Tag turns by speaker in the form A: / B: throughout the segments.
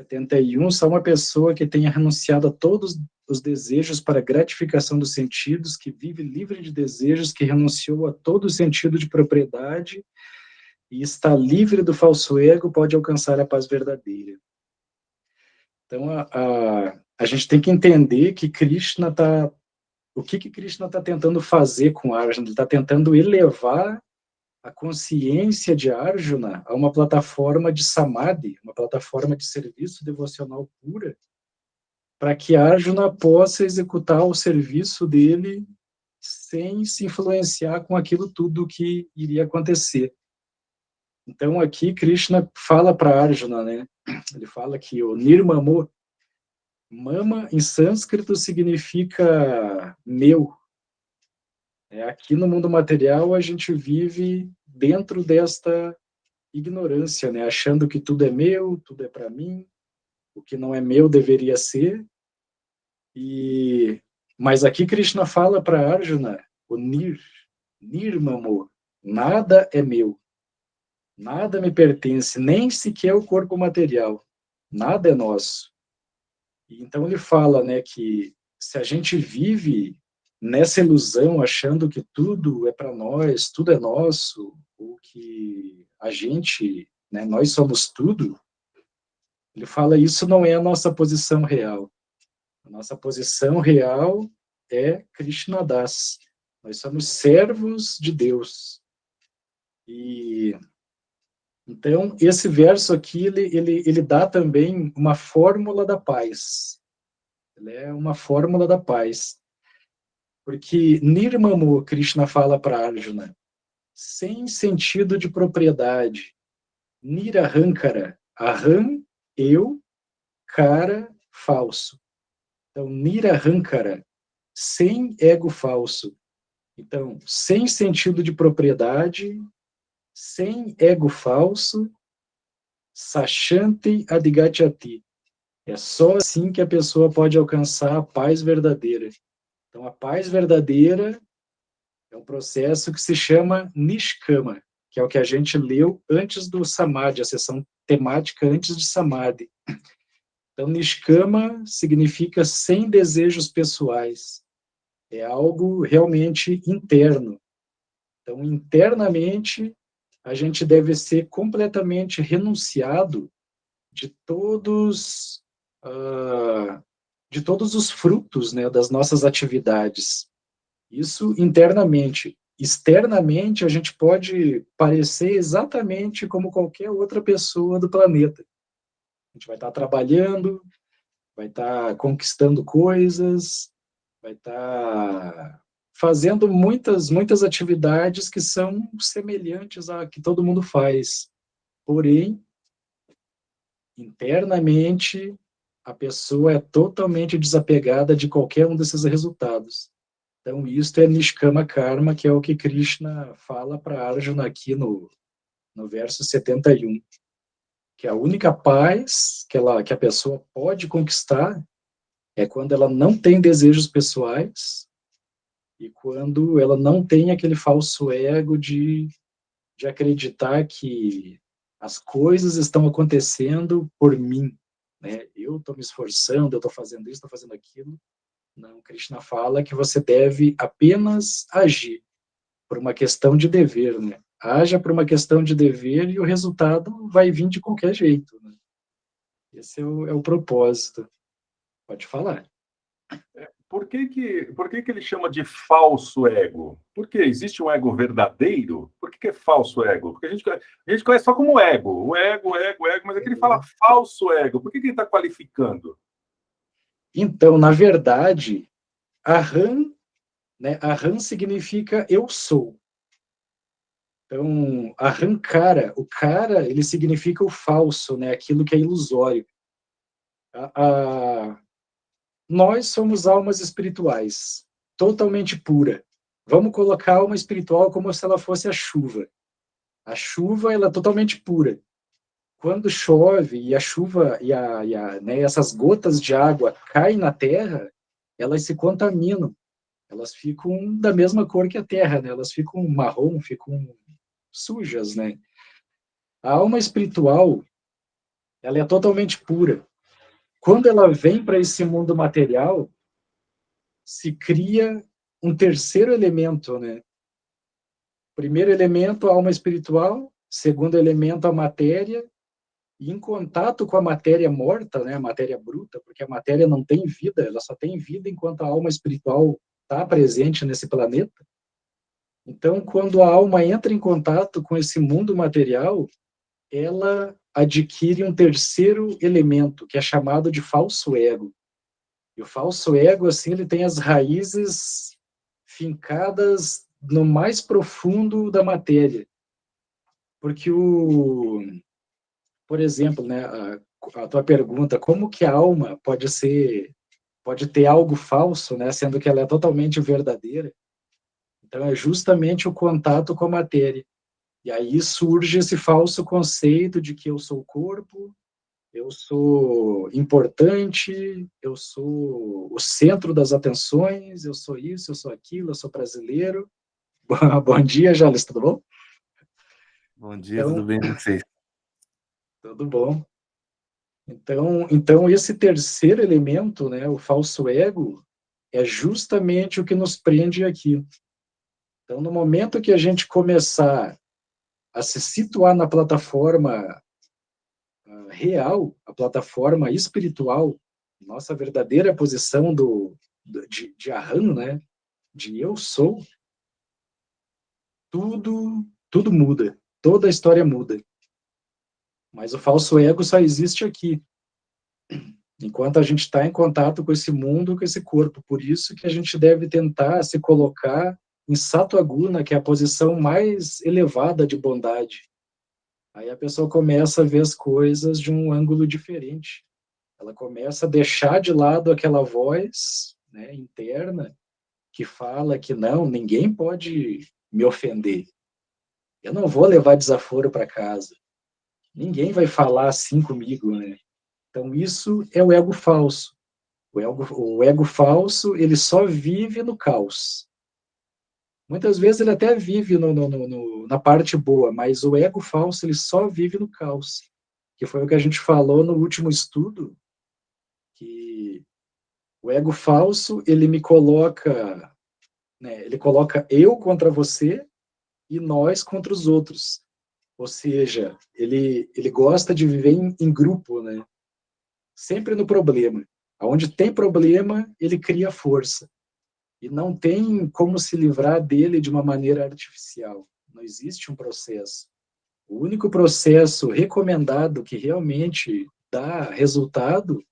A: 71, só uma pessoa que tenha renunciado a todos os desejos para gratificação dos sentidos, que vive livre de desejos, que renunciou a todo o sentido de propriedade e está livre do falso ego, pode alcançar a paz verdadeira. Então, a gente tem que entender que Krishna está... O que Krishna está tentando fazer com Arjuna? Ele está tentando elevar a consciência de Arjuna a uma plataforma de samadhi, uma plataforma de serviço devocional pura, para que Arjuna possa executar o serviço dele sem se influenciar com aquilo tudo que iria acontecer. Então, aqui, Krishna fala para Arjuna, né? Ele fala que o nirmamo, mama, em sânscrito, significa meu. Aqui no mundo material, a gente vive dentro desta ignorância, né? Achando que tudo é meu, tudo é para mim, o que não é meu deveria ser. Mas aqui Krishna fala para Arjuna, o nirmamo, nada é meu, nada me pertence, nem sequer o corpo material, nada é nosso. Então ele fala, né, que se a gente vive nessa ilusão, achando que tudo é para nós, tudo é nosso, ou que a gente, né, nós somos tudo, ele fala isso não é a nossa posição real. A nossa posição real é Krishna Das. Nós somos servos de Deus. E então esse verso aqui ele dá também uma fórmula da paz. Ele é uma fórmula da paz. Porque Nirmamo, Krishna fala para Arjuna, sem sentido de propriedade. Nirahankara, aham, eu, cara, falso. Então, Nirahankara, sem ego falso. Então, sem sentido de propriedade, sem ego falso, Sashanti Adhigachati. É só assim que a pessoa pode alcançar a paz verdadeira. Então, a paz verdadeira é um processo que se chama Nishkama, que é o que a gente leu antes do Samadhi, a sessão temática antes de Samadhi. Então, Nishkama significa sem desejos pessoais. É algo realmente interno. Então, internamente, a gente deve ser completamente renunciado de todos, de todos os frutos, né, das nossas atividades. Isso internamente. Externamente, a gente pode parecer exatamente como qualquer outra pessoa do planeta. A gente vai estar trabalhando, vai estar conquistando coisas, vai estar fazendo muitas atividades que são semelhantes a que todo mundo faz. Porém, internamente, a pessoa é totalmente desapegada de qualquer um desses resultados. Então, isso é Nishkama Karma, que é o que Krishna fala para Arjuna aqui no verso 71. Que a única paz que a pessoa pode conquistar é quando ela não tem desejos pessoais e quando ela não tem aquele falso ego de acreditar que as coisas estão acontecendo por mim, né? Eu estou me esforçando, eu estou fazendo isso, estou fazendo aquilo. Não, Krishna fala que você deve apenas agir por uma questão de dever, né? Haja por uma questão de dever e o resultado vai vir de qualquer jeito, né? Esse é o propósito. Pode falar.
B: Por que ele chama de falso ego? Porque existe um ego verdadeiro? Por que é falso ego? Porque a gente conhece só como ego. O ego, mas aqui ele fala falso ego. Por que ele está qualificando?
A: Então, na verdade, Aham, né? Aham significa eu sou. Então, Ahankara, o cara, ele significa o falso, né? Aquilo que é ilusório. Nós somos almas espirituais, totalmente pura. Vamos colocar a alma espiritual como se ela fosse a chuva. A chuva, ela é totalmente pura. Quando chove e a chuva né, essas gotas de água caem na terra, elas se contaminam. Elas ficam da mesma cor que a terra, né? Elas ficam marrom, ficam sujas, né? A alma espiritual, ela é totalmente pura. quando ela vem para esse mundo material, se cria um terceiro elemento, né? Primeiro elemento, a alma espiritual. Segundo elemento, a matéria. E em contato com a matéria morta, né? A matéria bruta, porque a matéria não tem vida, ela só tem vida enquanto a alma espiritual está presente nesse planeta. Então, quando a alma entra em contato com esse mundo material, ela adquire um terceiro elemento, que é chamado de falso ego. E o falso ego, assim, ele tem as raízes fincadas no mais profundo da matéria. Porque por exemplo, né, a tua pergunta, como que a alma pode ter algo falso, né, sendo que ela é totalmente verdadeira? Então é justamente o contato com a matéria. E aí surge esse falso conceito de que eu sou o corpo, eu sou importante, eu sou o centro das atenções, eu sou isso, eu sou aquilo, eu sou brasileiro. Bom dia, Jales, tudo bom?
C: Bom dia, tudo
A: Então,
C: bem com vocês?
A: tudo bom. Então esse terceiro elemento, né, o falso ego, é justamente o que nos prende aqui. Então, no momento que a gente começar a se situar na plataforma real, a plataforma espiritual, nossa verdadeira posição de Aham, né? De eu sou, tudo muda, toda a história muda. Mas o falso ego só existe aqui, enquanto a gente está em contato com esse mundo, com esse corpo. Por isso que a gente deve tentar se colocar em Sattva-guna, que é a posição mais elevada de bondade. Aí a pessoa começa a ver as coisas de um ângulo diferente. Ela começa a deixar de lado aquela voz, né, interna que fala que não, ninguém pode me ofender. Eu não vou levar desaforo para casa. Ninguém vai falar assim comigo, né? Então isso é o ego falso. O ego falso, ele só vive no caos. Muitas vezes ele até vive na parte boa, mas o ego falso, ele só vive no caos. Que foi o que a gente falou no último estudo, que o ego falso, ele me coloca, né, ele coloca eu contra você e nós contra os outros. Ou seja, ele gosta de viver em grupo, né? Sempre no problema. Onde tem problema, ele cria força. E não tem como se livrar dele de uma maneira artificial. Não existe um processo. O único processo recomendado que realmente dá resultado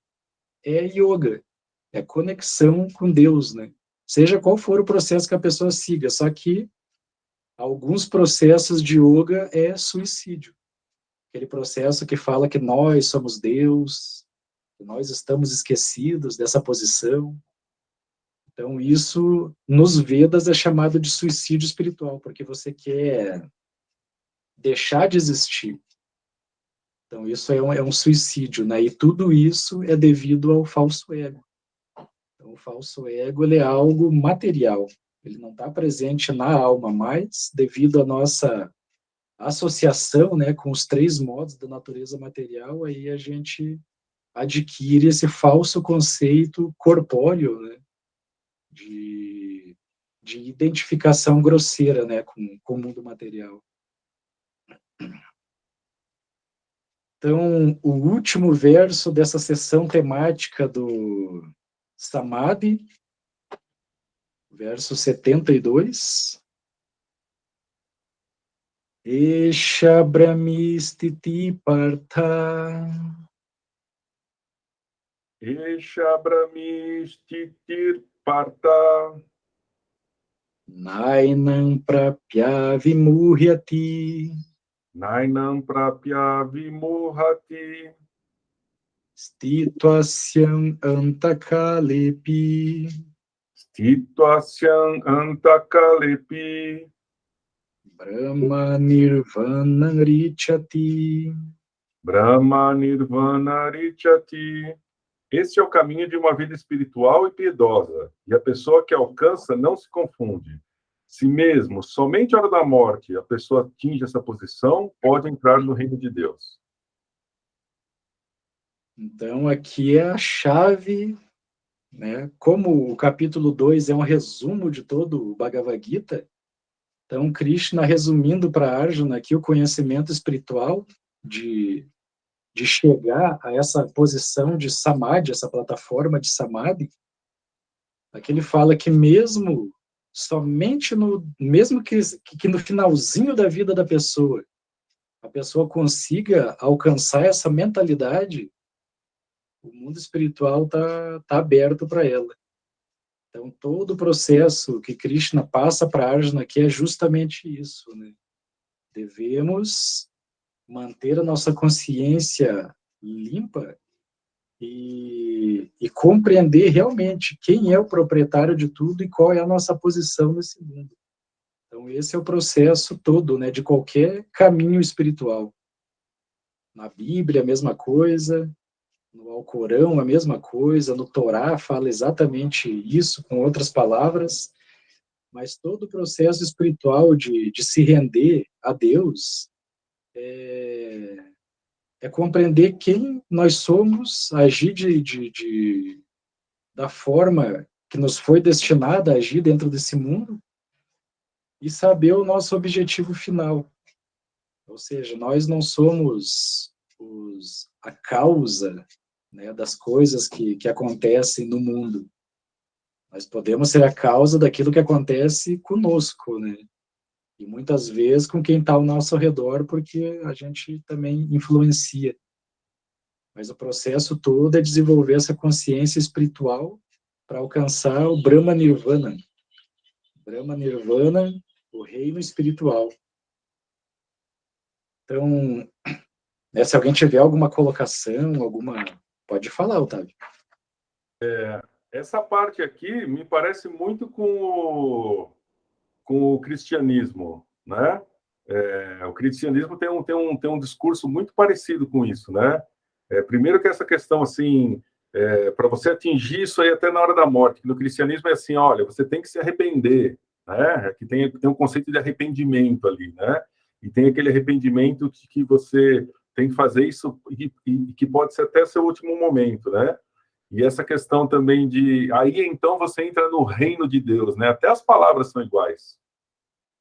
A: é yoga, é conexão com Deus, né? Seja qual for o processo que a pessoa siga, só que alguns processos de yoga é suicídio. Aquele processo que fala que nós somos Deus, que nós estamos esquecidos dessa posição. Então, isso, nos Vedas, é chamado de suicídio espiritual, porque você quer deixar de existir. Então, isso é um suicídio, né? E tudo isso é devido ao falso ego. Então, o falso ego, ele é algo material. Ele não está presente na alma, mas devido à nossa associação, né, com os três modos da natureza material, aí a gente adquire esse falso conceito corpóreo, né, de identificação grosseira, né, com o mundo material. Então, o último verso dessa sessão temática do Samadhi, verso 72. Esha Brahmistiti Partha
B: Esha Brahmistitir Partha
A: Nainam Prapya Vimurhyati
B: Nainam Prapya Vimurhati
A: Stitvasyam Antakalepi
B: Stitvasyam Antakalepi
A: Brahma Nirvana Richati.
B: Brahma Nirvana Richati. Esse é o caminho de uma vida espiritual e piedosa, e a pessoa que alcança não se confunde. Se mesmo, somente à hora da morte, a pessoa atinge essa posição, pode entrar no reino de Deus.
A: Então, aqui é a chave, né? Como o capítulo 2 é um resumo de todo o Bhagavad Gita, então Krishna resumindo para Arjuna aqui o conhecimento espiritual de chegar a essa posição de samadhi, essa plataforma de samadhi. Aqui ele fala que mesmo somente mesmo que no finalzinho da vida da pessoa, a pessoa consiga alcançar essa mentalidade, o mundo espiritual tá aberto para ela. Então, todo o processo que Krishna passa para Arjuna aqui é justamente isso, né? Devemos manter a nossa consciência limpa e compreender realmente quem é o proprietário de tudo e qual é a nossa posição nesse mundo. Então, esse é o processo todo, né, de qualquer caminho espiritual. Na Bíblia, a mesma coisa, no Alcorão, a mesma coisa, no Torá fala exatamente isso, com outras palavras, mas todo o processo espiritual de se render a Deus é compreender quem nós somos, agir da forma que nos foi destinada a agir dentro desse mundo e saber o nosso objetivo final. Ou seja, nós não somos a causa, né, das coisas que acontecem no mundo. Nós podemos ser a causa daquilo que acontece conosco, né? E muitas vezes com quem está ao nosso redor, porque a gente também influencia. Mas o processo todo é desenvolver essa consciência espiritual para alcançar o Brahma Nirvana. Brahma Nirvana, o reino espiritual. Então, né, se alguém tiver alguma colocação, pode falar, Otávio.
B: Essa parte aqui me parece muito com o cristianismo, né? O cristianismo tem um discurso muito parecido com isso, né? Primeiro que essa questão, assim, para você atingir isso aí até na hora da morte, que no cristianismo é assim, olha, você tem que se arrepender, né? Que tem um conceito de arrependimento ali, né? E tem aquele arrependimento que você tem que fazer isso e que pode ser até seu último momento, né? E essa questão também de... Aí, então, você entra no reino de Deus, né? Até as palavras são iguais.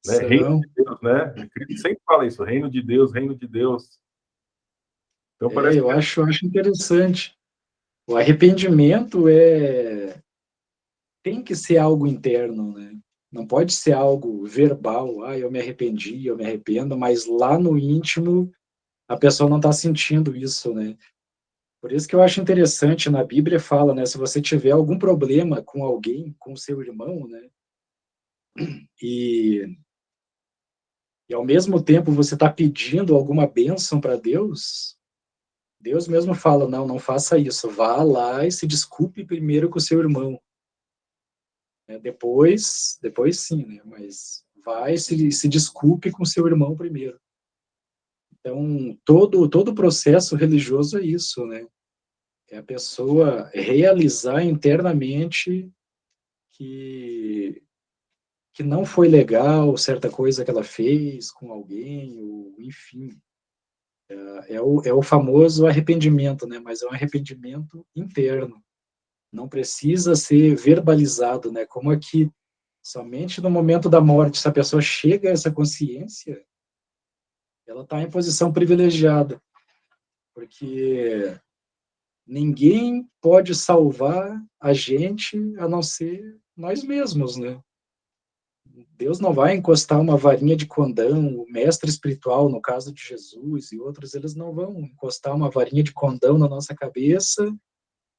B: Né? Reino de Deus, né? Ele sempre fala isso, reino de Deus, reino de Deus. Então, parece
A: eu acho interessante. O arrependimento tem que ser algo interno, né? Não pode ser algo verbal. Ah, eu me arrependi, eu me arrependo, mas lá no íntimo a pessoa não está sentindo isso, né? Por isso que eu acho interessante, na Bíblia fala, né? Se você tiver algum problema com alguém, com seu irmão, né? E ao mesmo tempo você está pedindo alguma bênção para Deus, Deus mesmo fala, não faça isso, vá lá e se desculpe primeiro com o seu irmão. Depois sim, né? Mas vai e se desculpe com o seu irmão primeiro. Então, todo o processo religioso é isso, né? É a pessoa realizar internamente que não foi legal certa coisa que ela fez com alguém, ou enfim. É o famoso arrependimento, né? Mas é um arrependimento interno. Não precisa ser verbalizado, né? Como aqui, somente no momento da morte, se a pessoa chega a essa consciência, ela está em posição privilegiada, porque ninguém pode salvar a gente a não ser nós mesmos, né? Deus não vai encostar uma varinha de condão, o mestre espiritual, no caso de Jesus e outros, eles não vão encostar uma varinha de condão na nossa cabeça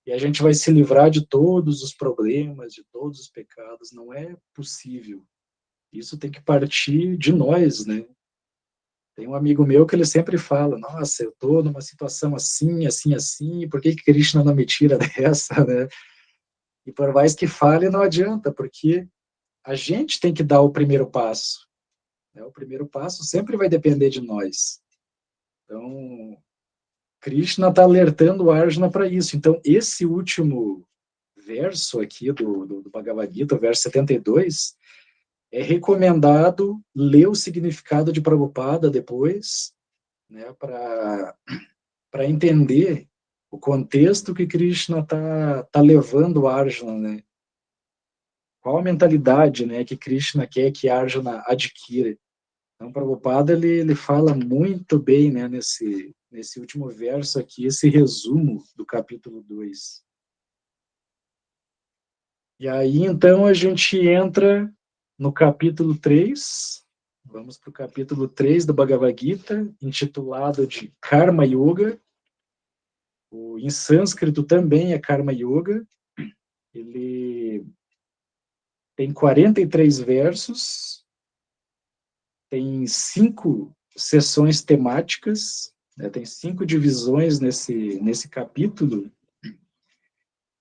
A: e a gente vai se livrar de todos os problemas, de todos os pecados. Não é possível. Isso tem que partir de nós, né? Tem um amigo meu que ele sempre fala, nossa, eu estou numa situação assim, assim, assim, por que Krishna não me tira dessa, né? E por mais que fale, não adianta, porque a gente tem que dar o primeiro passo. Né? O primeiro passo sempre vai depender de nós. Então, Krishna está alertando o Arjuna para isso. Então, esse último verso aqui do Bhagavad Gita, o verso 72, é recomendado ler o significado de Prabhupada depois, né, para entender o contexto que Krishna tá levando Arjuna, né? Qual a mentalidade, né, que Krishna quer que Arjuna adquira. Então, Prabhupada, ele fala muito bem, né, nesse último verso aqui, esse resumo do capítulo 2. E aí, então, a gente entra no capítulo 3, vamos para o capítulo 3 do Bhagavad Gita, intitulado de Karma Yoga. Em sânscrito também é Karma Yoga. Ele tem 43 versos, tem 5 sessões temáticas, né, tem 5 divisões nesse capítulo,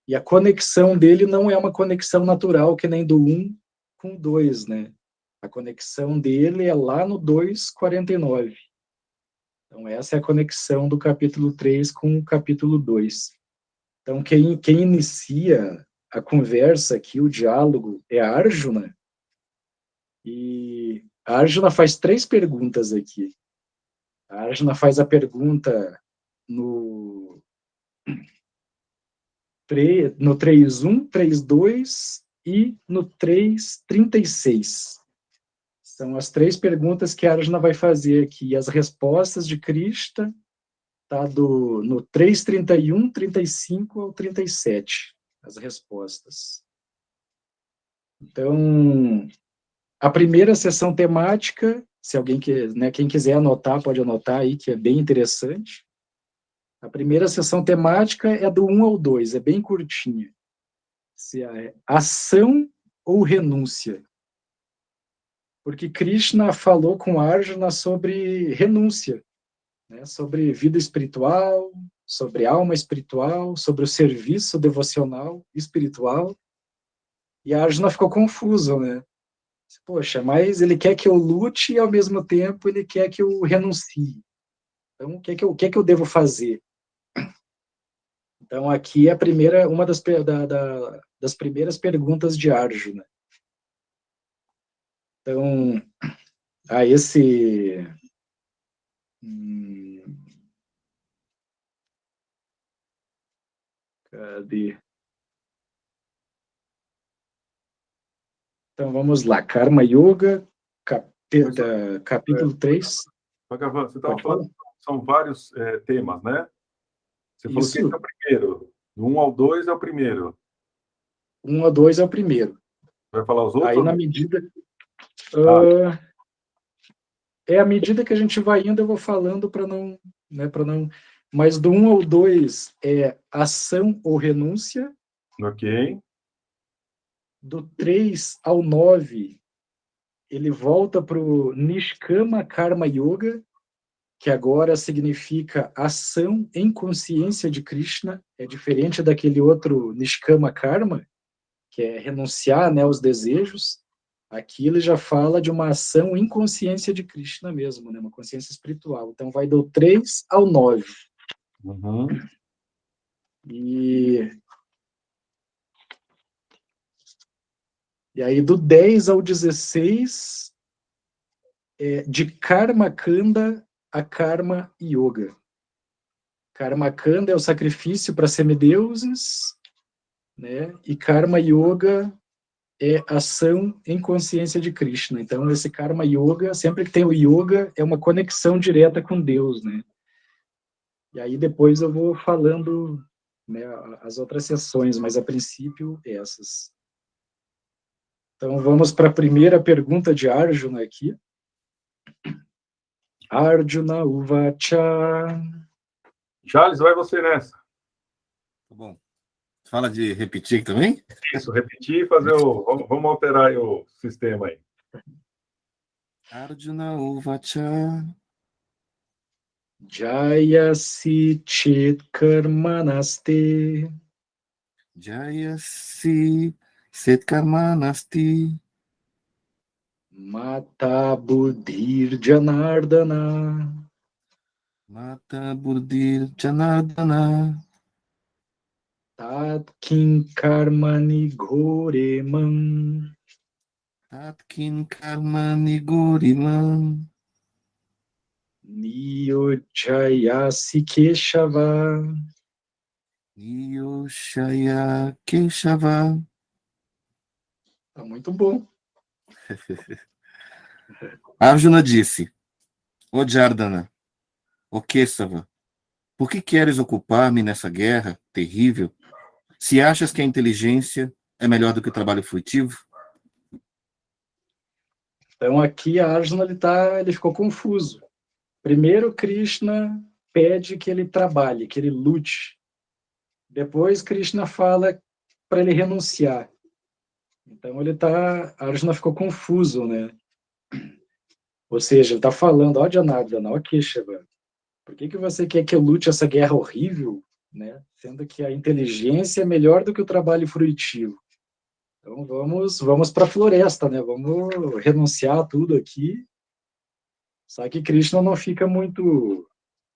A: e a conexão dele não é uma conexão natural, que nem do 1 com o 2, né? A conexão dele é lá no 2:49. Então, essa é a conexão do capítulo 3 com o capítulo 2. Então, quem inicia a conversa aqui, o diálogo, é a Arjuna, e a Arjuna faz 3 perguntas aqui. A Arjuna faz a pergunta no 3:1, 3:2 e no 3:36. São as 3 perguntas que a Arjuna vai fazer aqui. E as respostas de Krishna tá no 3:31, 35 ao 37, as respostas. Então, a primeira sessão temática, se alguém quem quiser anotar, pode anotar aí, que é bem interessante. A primeira sessão temática é do 1 ao 2, é bem curtinha. Se é ação ou renúncia. Porque Krishna falou com Arjuna sobre renúncia, né? Sobre vida espiritual, sobre alma espiritual, sobre o serviço devocional espiritual. E Arjuna ficou confuso, né? Poxa, mas ele quer que eu lute e ao mesmo tempo ele quer que eu renuncie. Então, o que é que eu devo fazer? Então, aqui é uma das primeiras perguntas de Arjuna. Então, a esse... Cadê? Então, vamos lá. Karma Yoga, capítulo 3.
B: Bhagavan, você estava falando, são vários temas, né? Você falou que esse é o primeiro. Do 1 ao 2 é o primeiro.
A: 1 ao 2 é o primeiro.
B: Vai falar os outros?
A: Aí, na medida... à medida que a gente vai indo, eu vou falando para não... Mas do 1 ao 2 é ação ou renúncia.
B: Ok.
A: Do 3 ao 9, ele volta para o Nishkama Karma Yoga, que agora significa ação em consciência de Krishna. É diferente daquele outro Nishkama Karma, que é renunciar, né, aos desejos. Aqui ele já fala de uma ação em consciência de Krishna mesmo, né, uma consciência espiritual. Então vai do 3 ao 9.
B: Uhum.
A: E aí do 10 ao 16, de Karma Kanda a Karma Yoga. Karma Kanda é o sacrifício para semideuses, né? E Karma Yoga é ação em consciência de Krishna. Então, esse Karma Yoga, sempre que tem o Yoga, é uma conexão direta com Deus, né? E aí depois eu vou falando, né, as outras sessões, mas a princípio essas. Então, vamos para a primeira pergunta de Arjuna aqui. Arjuna Uvacha.
B: Charles, vai você nessa.
C: Tá bom. Fala de repetir também?
B: Isso, repetir e fazer Vamos alterar aí o sistema aí.
C: Arjuna Uvacha.
A: Jayasi Chit Karmanaste.
C: Jayasi Set Karmanasti.
A: Mata Buddhir Janardana.
C: Mata Buddhir Janardana.
A: Tat Kin Karmani Goremam.
C: Tatkin Karmani Goriman.
A: Niyojayasi Keshava.
C: Yoshaya Keshava.
A: Tá muito bom.
C: Arjuna disse: Ó Jardana, ó Kesava, por que queres ocupar-me nessa guerra terrível, se achas que a inteligência é melhor do que o trabalho frutivo?
A: Então aqui a Arjuna ele ficou confuso. Primeiro Krishna pede que ele trabalhe, que ele lute. Depois Krishna fala para ele renunciar. Então Arjuna ficou confuso, né? Ou seja, ele está falando, ó Janardana, ó Keshava, por que você quer que eu lute essa guerra horrível, né? Sendo que a inteligência é melhor do que o trabalho frutivo. Então vamos para a floresta, né? Vamos renunciar a tudo aqui. Só que Krishna não fica muito,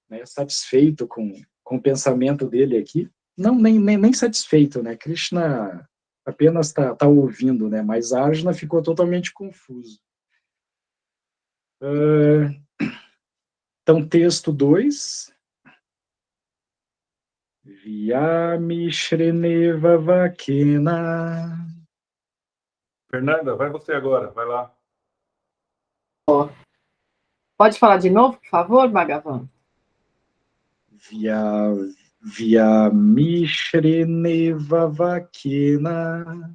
A: né, satisfeito com o pensamento dele aqui. Não, nem satisfeito, né? Krishna apenas tá ouvindo, né? Mas Arjuna ficou totalmente confuso. Então, texto 2. Vyamishreneva vakena.
B: Fernanda, vai você agora, vai lá.
D: Pode falar de novo, por favor, Bhagavan?
A: Vyamishreneva vakena.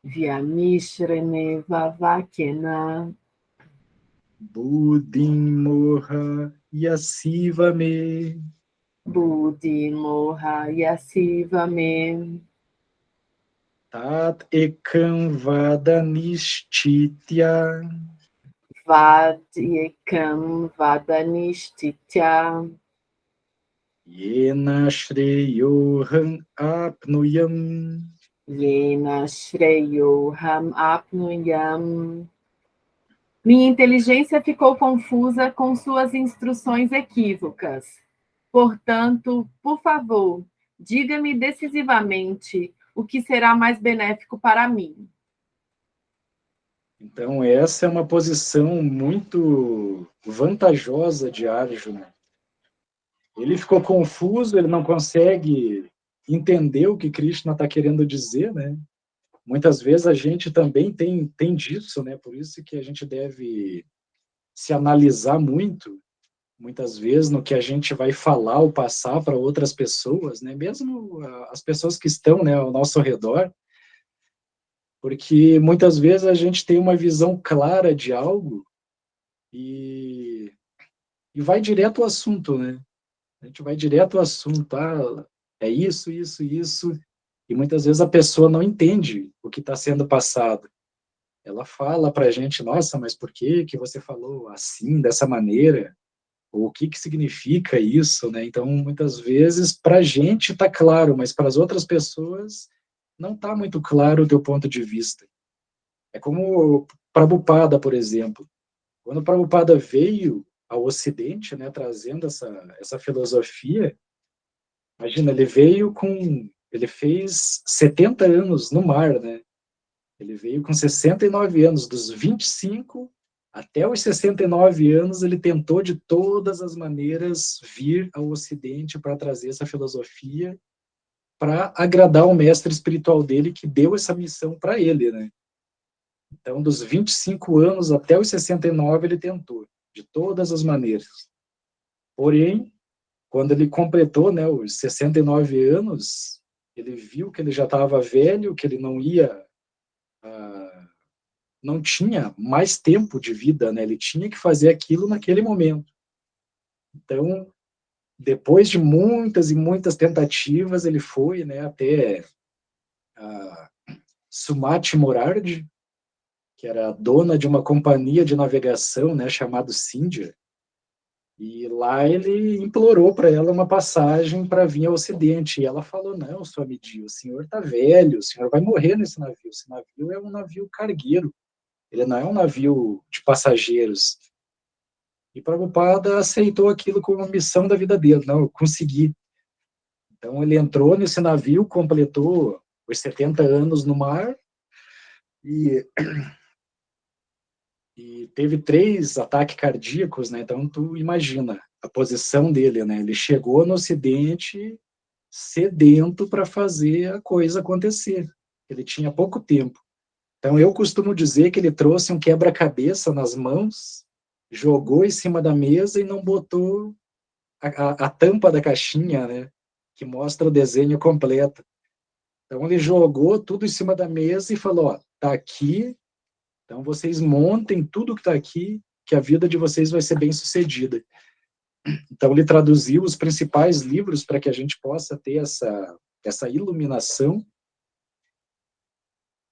D: Vyamishreneva vakena.
A: Buddhim moha yasivame.
D: Buddhi moha yasivame.
A: Tat ekam vada nishtitya.
D: Vadyekam vadanistitya.
A: Yena shreyoham apnuyam.
D: Yena shreyoham apnuyam. Minha inteligência ficou confusa com suas instruções equívocas. Portanto, por favor, diga-me decisivamente o que será mais benéfico para mim.
A: Então, essa é uma posição muito vantajosa de Arjuna. Ele ficou confuso, ele não consegue entender o que Krishna está querendo dizer, né? Muitas vezes a gente também tem disso, né? Por isso que a gente deve se analisar muito, muitas vezes, no que a gente vai falar ou passar para outras pessoas, né? Mesmo as pessoas que estão, né, ao nosso redor, porque muitas vezes a gente tem uma visão clara de algo e vai direto ao assunto, né? A gente vai direto ao assunto, é isso, e muitas vezes a pessoa não entende o que está sendo passado. Ela fala para a gente, nossa, mas por que você falou assim, dessa maneira? Ou o que significa isso, né? Então, muitas vezes, para a gente está claro, mas para as outras pessoas não está muito claro o teu ponto de vista. É como Prabhupada, por exemplo. Quando Prabhupada veio ao Ocidente, né, trazendo essa filosofia, imagina, ele fez 70 anos no mar, né? Ele veio com 69 anos, dos 25 até os 69 anos, ele tentou de todas as maneiras vir ao Ocidente para trazer essa filosofia, para agradar o mestre espiritual dele, que deu essa missão para ele, né? Então, dos 25 anos até os 69, ele tentou, de todas as maneiras. Porém, quando ele completou, né, os 69 anos, ele viu que ele já estava velho, que ele não tinha mais tempo de vida, né? Ele tinha que fazer aquilo naquele momento. Então, depois de muitas e muitas tentativas, ele foi, né, até Sumati Morardi, que era dona de uma companhia de navegação, né, chamado Sindhya, e lá ele implorou para ela uma passagem para vir ao Ocidente, e ela falou, não, Swamiji, o senhor está velho, o senhor vai morrer nesse navio, esse navio é um navio cargueiro, ele não é um navio de passageiros. E Prabhupada aceitou aquilo como uma missão da vida dele, não, eu consegui. Então ele entrou nesse navio, completou os 70 anos no mar, e teve 3 ataques cardíacos, né? Então tu imagina a posição dele, né? Ele chegou no Ocidente sedento para fazer a coisa acontecer. Ele tinha pouco tempo. Então, eu costumo dizer que ele trouxe um quebra-cabeça nas mãos, jogou em cima da mesa e não botou a tampa da caixinha, né, que mostra o desenho completo. Então, ele jogou tudo em cima da mesa e falou, ó, tá aqui, então vocês montem tudo que tá aqui, que a vida de vocês vai ser bem sucedida. Então, ele traduziu os principais livros para que a gente possa ter essa iluminação.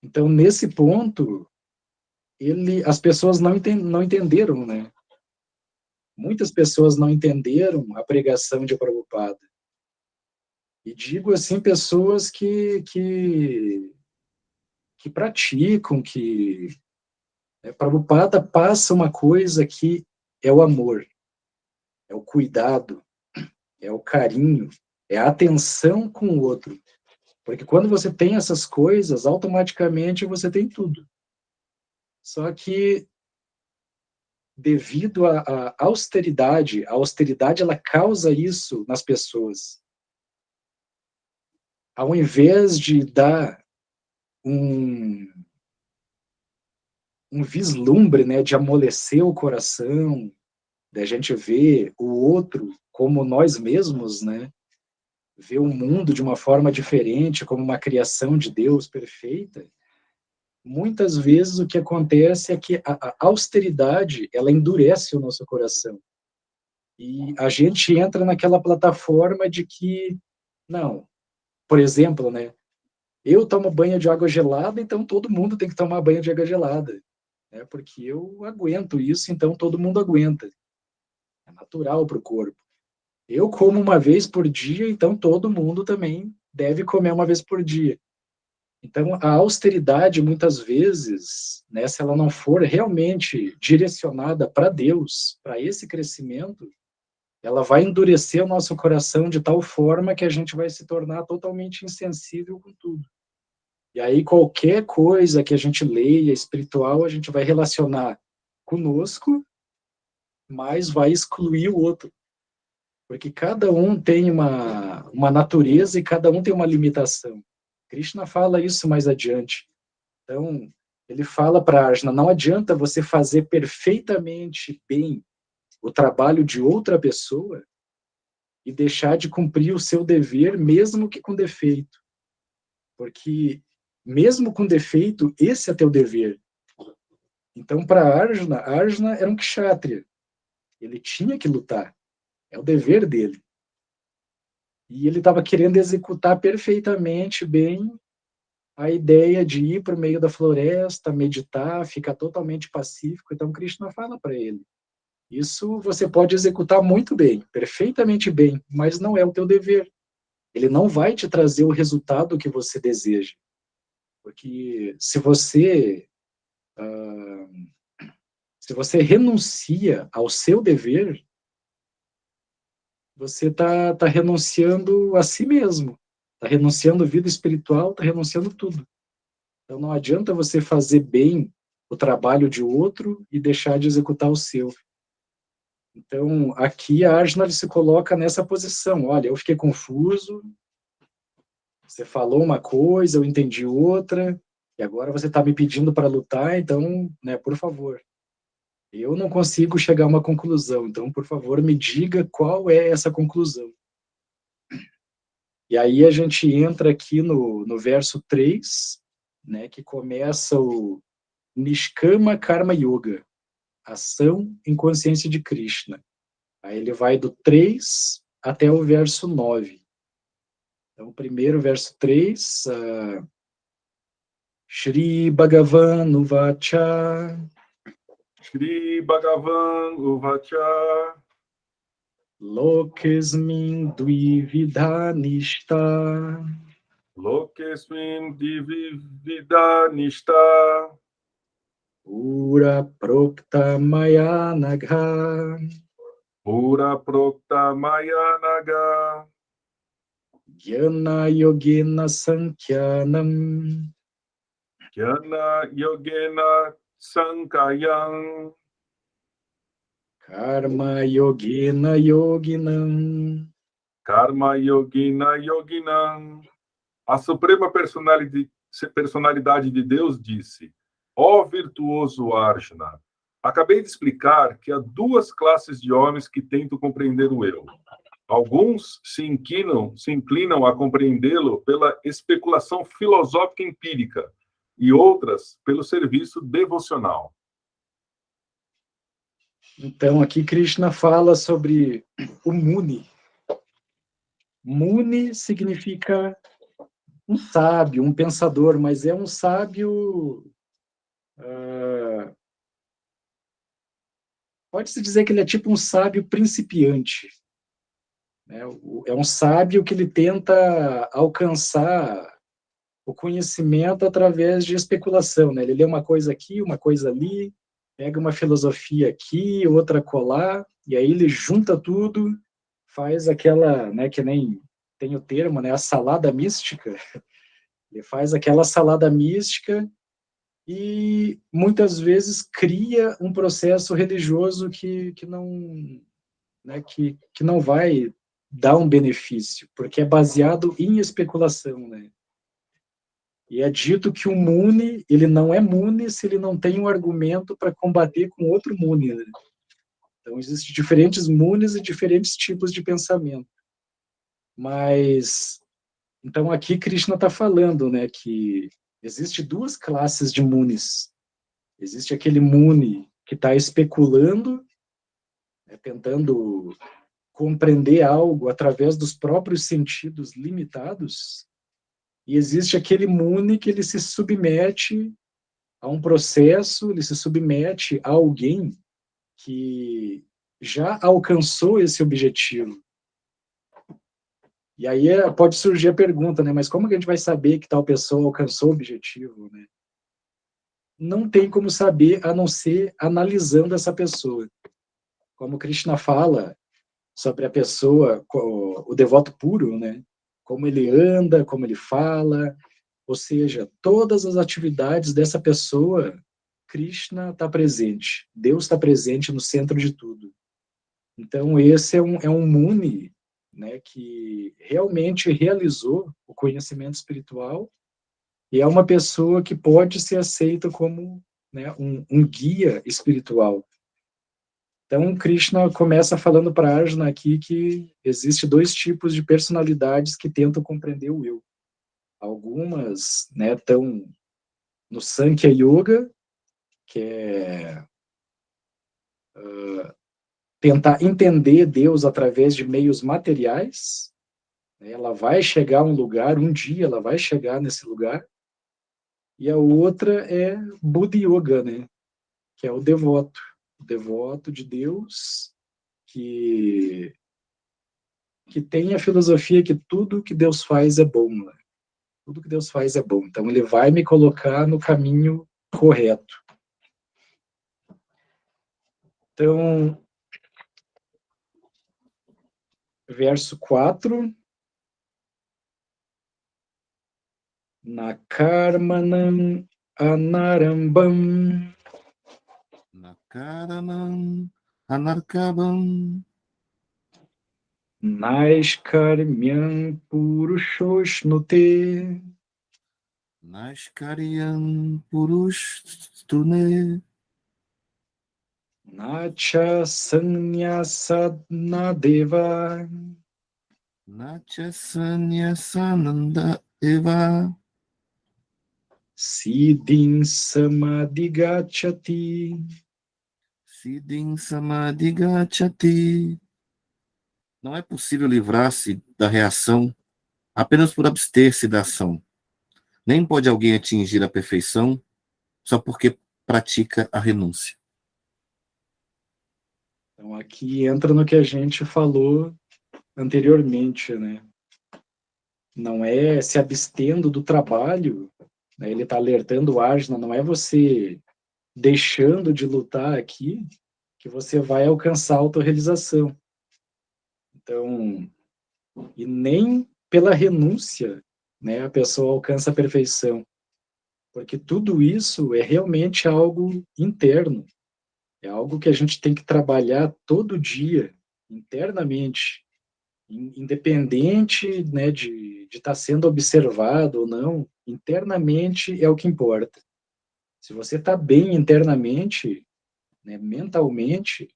A: Então, nesse ponto, as pessoas não entenderam, né? Muitas pessoas não entenderam a pregação de Prabhupada. E digo assim, pessoas que praticam, Prabhupada passa uma coisa que é o amor, é o cuidado, é o carinho, é a atenção com o outro. Porque quando você tem essas coisas, automaticamente você tem tudo. Só que devido à austeridade, a austeridade ela causa isso nas pessoas. Ao invés de dar um vislumbre, né, de amolecer o coração, da gente ver o outro como nós mesmos, né, ver o mundo de uma forma diferente, como uma criação de Deus perfeita, muitas vezes o que acontece é que a austeridade, ela endurece o nosso coração. E a gente entra naquela plataforma de que, não, por exemplo, né, eu tomo banho de água gelada, então todo mundo tem que tomar banho de água gelada, né, porque eu aguento isso, então todo mundo aguenta. É natural para o corpo. Eu como uma vez por dia, então todo mundo também deve comer uma vez por dia. Então, a austeridade, muitas vezes, né, se ela não for realmente direcionada para Deus, para esse crescimento, ela vai endurecer o nosso coração de tal forma que a gente vai se tornar totalmente insensível com tudo. E aí, qualquer coisa que a gente leia espiritual, a gente vai relacionar conosco, mas vai excluir o outro. Porque cada um tem uma natureza e cada um tem uma limitação. Krishna fala isso mais adiante. Então, ele fala para Arjuna, não adianta você fazer perfeitamente bem o trabalho de outra pessoa e deixar de cumprir o seu dever, mesmo que com defeito. Porque, mesmo com defeito, esse é teu dever. Então, para Arjuna era um kshatriya. Ele tinha que lutar. É o dever dele. E ele estava querendo executar perfeitamente bem a ideia de ir para o meio da floresta, meditar, ficar totalmente pacífico. Então, Krishna fala para ele, isso você pode executar muito bem, perfeitamente bem, mas não é o teu dever. Ele não vai te trazer o resultado que você deseja. Porque se você renuncia ao seu dever, você tá renunciando a si mesmo, está renunciando a vida espiritual, está renunciando tudo. Então não adianta você fazer bem o trabalho de outro e deixar de executar o seu. Então aqui a Arjuna se coloca nessa posição. Olha, eu fiquei confuso, você falou uma coisa, eu entendi outra, e agora você está me pedindo para lutar, então, né, por favor. Eu não consigo chegar a uma conclusão, então, por favor, me diga qual é essa conclusão. E aí a gente entra aqui no verso 3, né, que começa o Nishkama Karma Yoga, ação em consciência de Krishna. Aí ele vai do 3 até o verso 9. Então, primeiro, verso 3, Shri Bhagavan Uvacha,
B: Shri Bhagavan Uvacha
A: Lokesmin Dvividha Nishta,
B: Lokesmin Divida Nishta
A: Pura Prokta Maya Nagha,
B: Pura Prokta Maya Naga
A: Jnana Yogena Sankhyanam,
B: Jnana Yogena Sankayam
A: Karma Yogena Yoginam,
B: Karma Yogina Yoginam. A suprema personalidade de Deus disse: ó virtuoso Arjuna, acabei de explicar que há duas classes de homens que tentam compreender o eu. Alguns se inclinam a compreendê-lo pela especulação filosófica empírica e outras pelo serviço devocional.
A: Então, aqui Krishna fala sobre o Muni. Muni significa um sábio, um pensador, mas é um sábio... pode-se dizer que ele é tipo um sábio principiante. Né? É um sábio que ele tenta alcançar o conhecimento através de especulação. Né? Ele lê uma coisa aqui, uma coisa ali, pega uma filosofia aqui, outra colar, e aí ele junta tudo, faz aquela, né, que nem tem o termo, né, a salada mística. Ele faz aquela salada mística e muitas vezes cria um processo religioso que não, né, que não vai dar um benefício, porque é baseado em especulação, né? E é dito que o Muni, ele não é Muni se ele não tem um argumento para combater com outro Muni, né? Então, existem diferentes Munis e diferentes tipos de pensamento. Mas, então aqui Krishna está falando, né, que existe duas classes de Munis. Existe aquele Muni que está especulando, né, tentando compreender algo através dos próprios sentidos limitados, e existe aquele Muni que ele se submete a um processo, ele se submete a alguém que já alcançou esse objetivo. E aí pode surgir a pergunta, né? Mas como que a gente vai saber que tal pessoa alcançou o objetivo, né? Não tem como saber a não ser analisando essa pessoa. Como Krishna fala sobre a pessoa, o devoto puro, né? Como ele anda, como ele fala, ou seja, todas as atividades dessa pessoa, Krishna está presente, Deus está presente no centro de tudo. Então, esse é um Muni, né, que realmente realizou o conhecimento espiritual e é uma pessoa que pode ser aceita como, né, um guia espiritual. Então, Krishna começa falando para Arjuna aqui que existe dois tipos de personalidades que tentam compreender o eu. Algumas, né, estão no Sankhya Yoga, que é tentar entender Deus através de meios materiais. Ela vai chegar a um lugar, um dia ela vai chegar nesse lugar. E a outra é Buddha Yoga, né, que é o devoto de Deus, que tem a filosofia que tudo que Deus faz é bom, né? Tudo que Deus faz é bom. Então, ele vai me colocar no caminho correto. Então, verso 4. Na karmanam anarambam.
C: Na karanam anarkabam.
A: Naiskarmyam purushoshnute.
C: Naiskaryam purushtune.
A: Nacha sannyasana deva.
C: Nacha sanyasananda eva.
A: Siddhim samadhigacchati.
C: Siddhim samadhigacchati. Não é possível livrar-se da reação apenas por abster-se da ação. Nem pode alguém atingir a perfeição só porque pratica a renúncia.
A: Então, aqui entra no que a gente falou anteriormente, né? Não é se abstendo do trabalho, né? Ele está alertando o Arjuna, não é você deixando de lutar aqui que você vai alcançar a autorrealização. Então, e nem pela renúncia, né, a pessoa alcança a perfeição, porque tudo isso é realmente algo interno, é algo que a gente tem que trabalhar todo dia, internamente. independente, né, de estar sendo observado ou não, internamente é o que importa. Se você está bem internamente, né, mentalmente,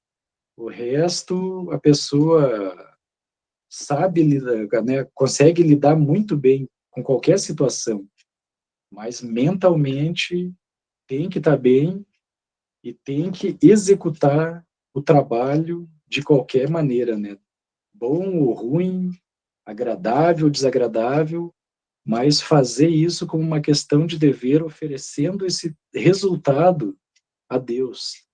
A: o resto a pessoa sabe lidar, né, consegue lidar muito bem com qualquer situação, mas mentalmente tem que estar bem e tem que executar o trabalho de qualquer maneira, né? Bom ou ruim, agradável ou desagradável, mas fazer isso como uma questão de dever, oferecendo esse resultado a Deus.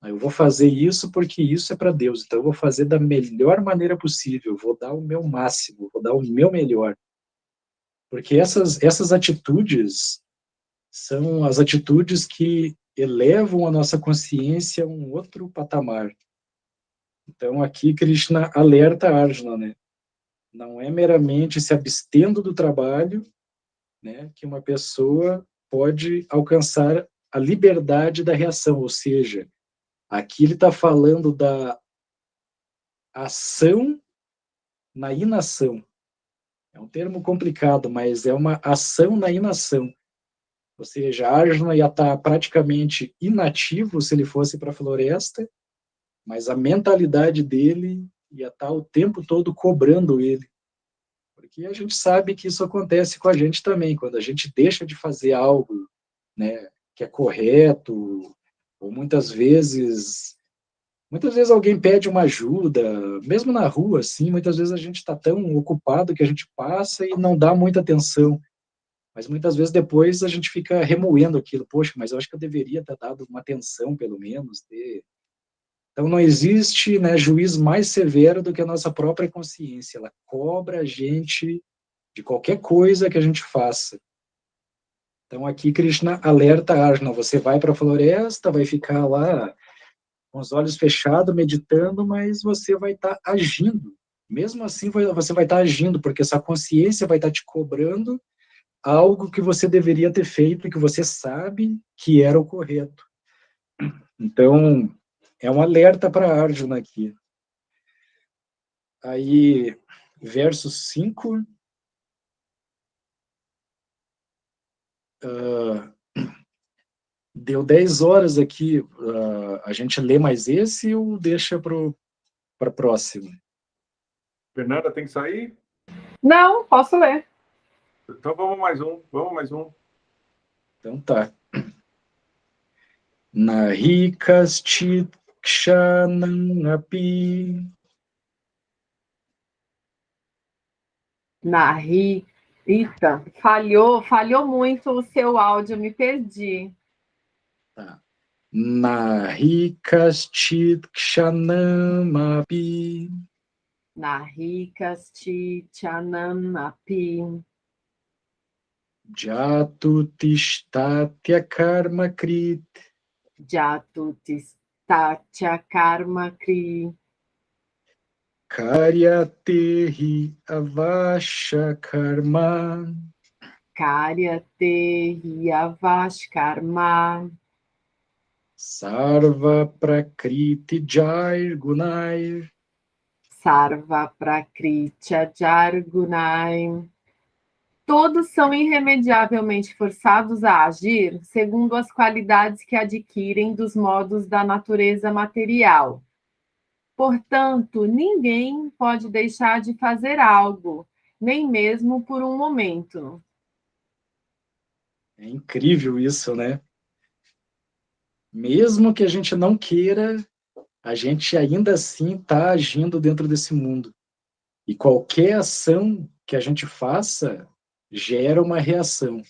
A: Eu vou fazer isso porque isso é para Deus, então eu vou fazer da melhor maneira possível, vou dar o meu máximo, vou dar o meu melhor. Porque essas atitudes são as atitudes que elevam a nossa consciência a um outro patamar. Então, aqui Krishna alerta Arjuna, né? Não é meramente se abstendo do trabalho, né, que uma pessoa pode alcançar a liberdade da reação, ou seja, aqui ele está falando da ação na inação. É um termo complicado, mas é uma ação na inação. Ou seja, Arjuna ia estar praticamente inativo se ele fosse para a floresta, mas a mentalidade dele ia estar o tempo todo cobrando ele. Porque a gente sabe que isso acontece com a gente também, quando a gente deixa de fazer algo, né, que é correto, ou muitas vezes alguém pede uma ajuda, mesmo na rua, assim, muitas vezes a gente está tão ocupado que a gente passa e não dá muita atenção. Mas muitas vezes depois a gente fica remoendo aquilo. Poxa, mas eu acho que eu deveria ter dado uma atenção, pelo menos. Então não existe, né, juiz mais severo do que a nossa própria consciência. Ela cobra a gente de qualquer coisa que a gente faça. Então aqui Krishna alerta Arjuna, você vai para a floresta, vai ficar lá com os olhos fechados, meditando, mas você vai estar agindo. Mesmo assim, você vai estar agindo, porque essa consciência vai estar te cobrando algo que você deveria ter feito e que você sabe que era o correto. Então, é um alerta para Arjuna aqui. Aí, verso 5. Deu 10 horas aqui. A gente lê mais esse ou deixa para próximo?
B: Fernanda, tem que sair?
D: Não, posso ler.
B: Então vamos mais um.
A: Então tá. Nahi kaschit kshanam api.
D: Nahi. Eita, falhou muito o seu áudio, me perdi.
A: Tá. Nahi kaschit kshanam api.
D: Nahi kasti chanam api.
A: Jatu tishtatya karma krit.
D: Jatu tistatya karma kri.
A: Karyatehi avasha karma.
D: Karyatehi avashkarma.
A: Sarva prakriti jair gunair.
D: Sarva prakritya jargunai. Todos são irremediavelmente forçados a agir segundo as qualidades que adquirem dos modos da natureza material. Portanto, ninguém pode deixar de fazer algo, nem mesmo por um momento.
A: É incrível isso, né? Mesmo que a gente não queira, a gente ainda assim está agindo dentro desse mundo. E qualquer ação que a gente faça gera uma reação.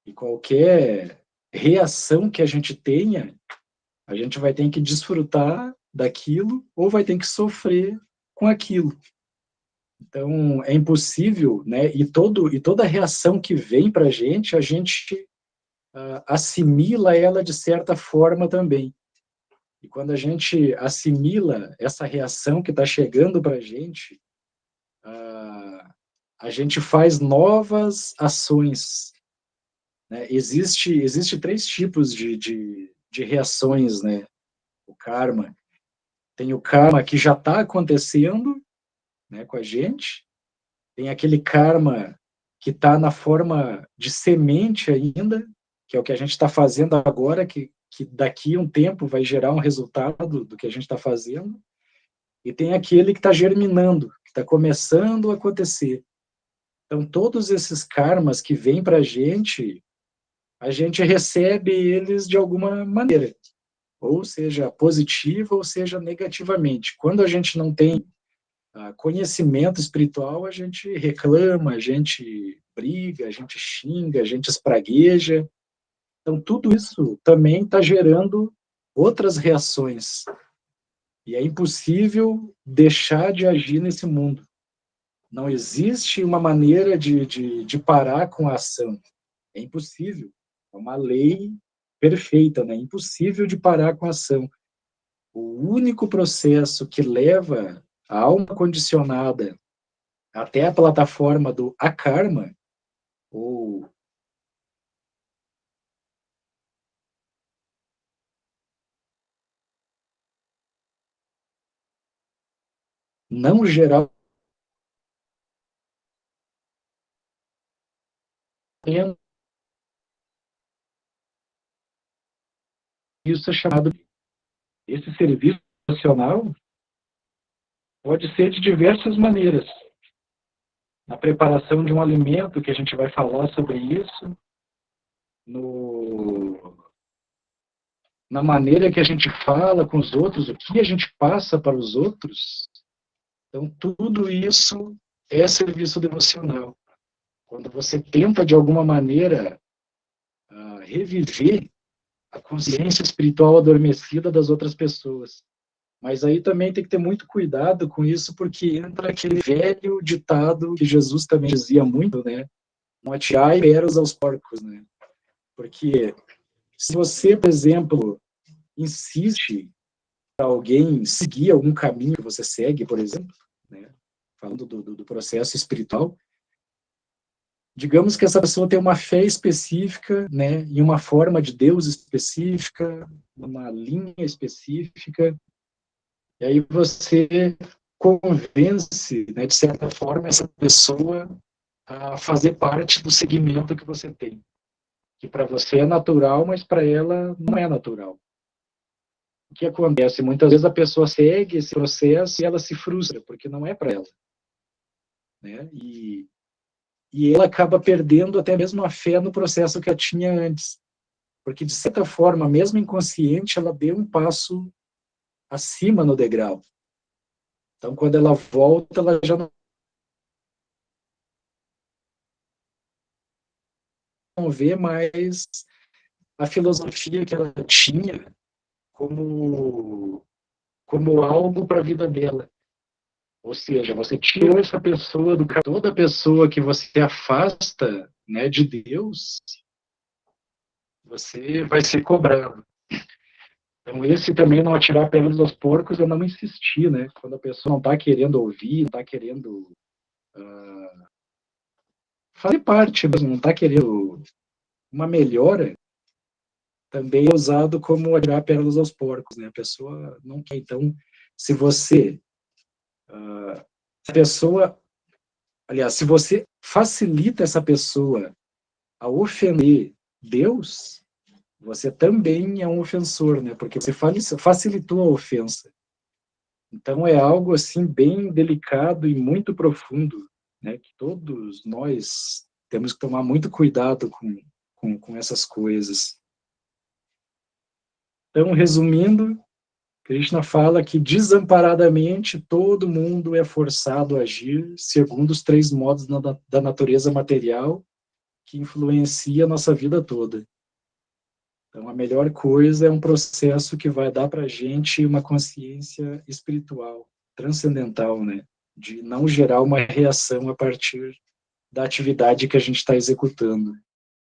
A: E qualquer reação que a gente tenha, a gente vai ter que desfrutar daquilo ou vai ter que sofrer com aquilo. Então, é impossível, né? E toda reação que vem para a gente assimila ela de certa forma também. E quando a gente assimila essa reação que está chegando para a gente faz novas ações, né? Existe 3 tipos de reações, né? O karma. Tem o karma que já está acontecendo, né, com a gente, tem aquele karma que está na forma de semente ainda, que é o que a gente está fazendo agora, que daqui a um tempo vai gerar um resultado do que a gente está fazendo, e tem aquele que está germinando, que está começando a acontecer. Então, todos esses karmas que vêm para a gente recebe eles de alguma maneira, ou seja, positiva, ou seja, negativamente. Quando a gente não tem conhecimento espiritual, a gente reclama, a gente briga, a gente xinga, a gente espragueja. Então, tudo isso também está gerando outras reações. E é impossível deixar de agir nesse mundo. Não existe uma maneira de parar com a ação. É impossível. É uma lei perfeita, né? É impossível de parar com a ação. O único processo que leva a alma condicionada até a plataforma do akarma, ou não gerar, isso é chamado. Esse serviço emocional pode ser de diversas maneiras. Na preparação de um alimento, que a gente vai falar sobre isso, na maneira que a gente fala com os outros, o que a gente passa para os outros. Então, tudo isso é serviço devocional. Quando você tenta, de alguma maneira, reviver a consciência espiritual adormecida das outras pessoas. Mas aí também tem que ter muito cuidado com isso, porque entra aquele velho ditado que Jesus também dizia muito, né? Não atirai peras aos porcos, né? Porque se você, por exemplo, insiste para alguém seguir algum caminho que você segue, por exemplo, né? Falando do processo espiritual, digamos que essa pessoa tem uma fé específica, né? Em uma forma de Deus específica, uma linha específica, e aí você convence, né, de certa forma, essa pessoa a fazer parte do segmento que você tem. Que para você é natural, mas para ela não é natural. O que acontece? Muitas vezes a pessoa segue esse processo e ela se frustra, porque não é para ela. Né? E ela acaba perdendo até mesmo a fé no processo que ela tinha antes. Porque, de certa forma, mesmo inconsciente, ela deu um passo acima no degrau. Então, quando ela volta, ela já não vê mais a filosofia que ela tinha como algo para a vida dela. Ou seja, você tirou essa pessoa do caminho. Toda pessoa que você afasta, né, de Deus, você vai ser cobrado. Então, esse também não atirar pedras aos porcos é não insistir, né? Quando a pessoa não está querendo ouvir, não está querendo fazer parte, mas não está querendo uma melhora, também é usado como atirar pedras aos porcos, né? A pessoa não quer. Então, se você aliás, se você facilita essa pessoa a ofender Deus, você também é um ofensor, né? Porque você facilitou a ofensa. Então é algo assim bem delicado e muito profundo, né? Que todos nós temos que tomar muito cuidado com essas coisas. Então, resumindo, Krishna fala que desamparadamente todo mundo é forçado a agir segundo os 3 modos da natureza material que influencia a nossa vida toda. Então, a melhor coisa é um processo que vai dar para a gente uma consciência espiritual, transcendental, né? De não gerar uma reação a partir da atividade que a gente está executando.